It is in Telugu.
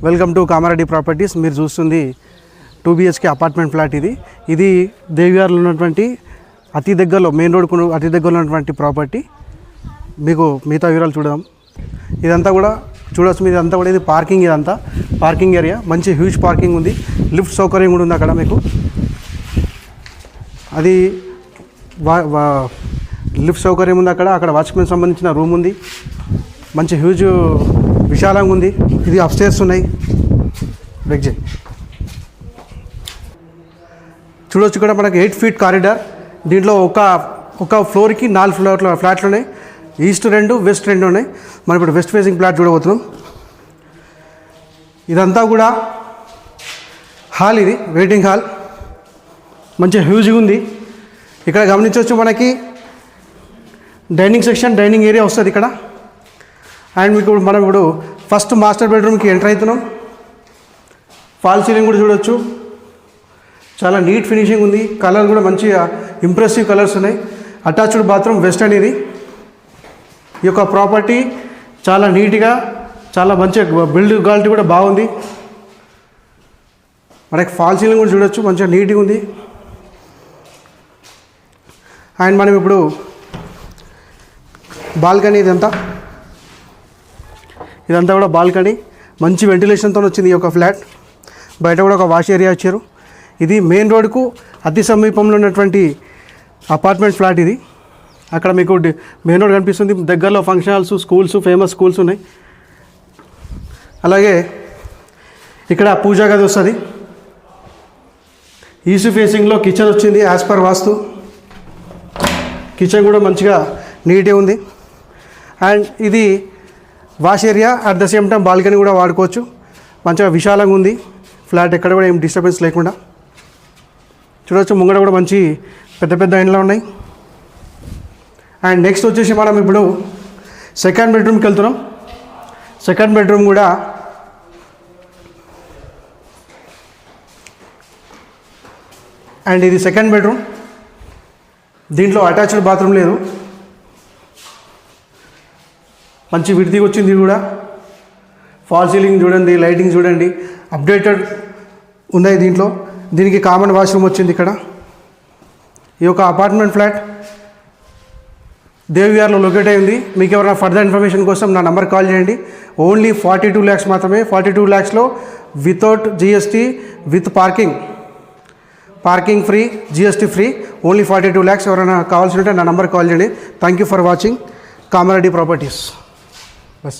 Welcome to Kamareddy properties. మీరు చూస్తుంది 2 BHK అపార్ట్మెంట్ ఫ్లాట్. ఇది దేవివాడలో ఉన్నటువంటి అతి దగ్గరలో మెయిన్ రోడ్కు అతి దగ్గరలో ఉన్నటువంటి ప్రాపర్టీ. మీకు మిగతా వివరాలు చూద్దాం. ఇదంతా కూడా చూడవచ్చు. మీరు ఇదంతా కూడా ఇది పార్కింగ్. ఇదంతా పార్కింగ్ ఏరియా, మంచి హ్యూజ్ పార్కింగ్ ఉంది. లిఫ్ట్ సౌకర్యం కూడా ఉంది అక్కడ మీకు. అది లిఫ్ట్ సౌకర్యం ఉంది అక్కడ వాచ్మెన్ సంబంధించిన రూమ్ ఉంది. మంచి హ్యూజ్ విశాలంగా ఉంది. ఇది అప్స్టేర్స్ ఉన్నాయి. బ్రేక్ చేయి చూడవచ్చు. ఇక్కడ మనకి 8 feet కారిడార్. దీంట్లో ఒక ఫ్లోర్కి 4 ఫ్లాట్లు ఉన్నాయి. ఈస్ట్ 2, వెస్ట్ 2 ఉన్నాయి. మనం ఇప్పుడు వెస్ట్ ఫేసింగ్ ఫ్లాట్ చూడబోతున్నాం. ఇదంతా కూడా హాల్. ఇది వెయిటింగ్ హాల్, మంచి హ్యూజ్గా ఉంది. ఇక్కడ గమనించవచ్చు మనకి డైనింగ్ సెక్షన్, డైనింగ్ ఏరియా వస్తుంది ఇక్కడ. అండ్ మీకు మనం ఇప్పుడు ఫస్ట్ మాస్టర్ బెడ్రూమ్కి ఎంటర్ అవుతున్నాం. ఫాల్ సీలింగ్ కూడా చూడవచ్చు. చాలా నీట్ ఫినిషింగ్ ఉంది. కలర్ కూడా మంచి ఇంప్రెసివ్ కలర్స్ ఉన్నాయి. Attached bathroom western. ఇది ఈ యొక్క ప్రాపర్టీ చాలా నీట్గా, చాలా మంచి బిల్డ్ క్వాలిటీ కూడా బాగుంది. మనకి ఫాల్ సీలింగ్ కూడా చూడవచ్చు, మంచిగా నీట్గా ఉంది. అండ్ మనం ఇప్పుడు బాల్కనీ. ఇదంతా కూడా బాల్కనీ, మంచి వెంటిలేషన్తో వచ్చింది ఈ యొక్క ఫ్లాట్. బయట కూడా ఒక వాష్ ఏరియా ఇచ్చారు. ఇది మెయిన్ రోడ్కు అతి సమీపంలో ఉన్నటువంటి అపార్ట్మెంట్ ఫ్లాట్. ఇది అక్కడ మీకు మెయిన్ రోడ్ కనిపిస్తుంది. దగ్గరలో function halls, schools, famous schools ఉన్నాయి. అలాగే ఇక్కడ పూజా గది వస్తుంది. ఈస్ట్ ఫేసింగ్లో కిచెన్ వచ్చింది యాజ్ పర్ వాస్తు. కిచెన్ కూడా మంచిగా నీట్గా ఉంది. అండ్ ఇది wash area, at the same time balcony కూడా వాడుకోవచ్చు. మంచిగా విశాలంగా ఉంది ఫ్లాట్. ఎక్కడ కూడా ఏం డిస్టర్బెన్స్ లేకుండా చూడవచ్చు. ముంగడ కూడా మంచి పెద్ద పెద్ద ఇండ్లు ఉన్నాయి. అండ్ నెక్స్ట్ వచ్చేసి మనం ఇప్పుడు సెకండ్ బెడ్రూమ్కి వెళ్తున్నాం. సెకండ్ బెడ్రూమ్ కూడా అండ్ ఇది సెకండ్ బెడ్రూమ్. దీంట్లో అటాచ్డ్ బాత్రూమ్ లేదు. మంచి విడిదిగా వచ్చింది. ఇది కూడా ఫాల్ సీలింగ్ చూడండి, లైటింగ్ చూడండి, అప్డేటెడ్ ఉన్నాయి దీంట్లో. దీనికి కామన్ వాష్రూమ్ వచ్చింది ఇక్కడ. ఈ యొక్క అపార్ట్మెంట్ ఫ్లాట్ దేవివాడలో లొకేట్ అయింది. మీకు ఎవరైనా ఫర్దర్ ఇన్ఫర్మేషన్ కోసం నా నెంబర్ కాల్ చేయండి. ఓన్లీ 42 lakhs మాత్రమే. 42 lakhsలో without GST, with parking free, GST free. Only 42 lakhs. ఎవరైనా కావాల్సి ఉంటే నా నెంబర్ కాల్ చేయండి. Thank you for watching Kamareddy properties. Bus.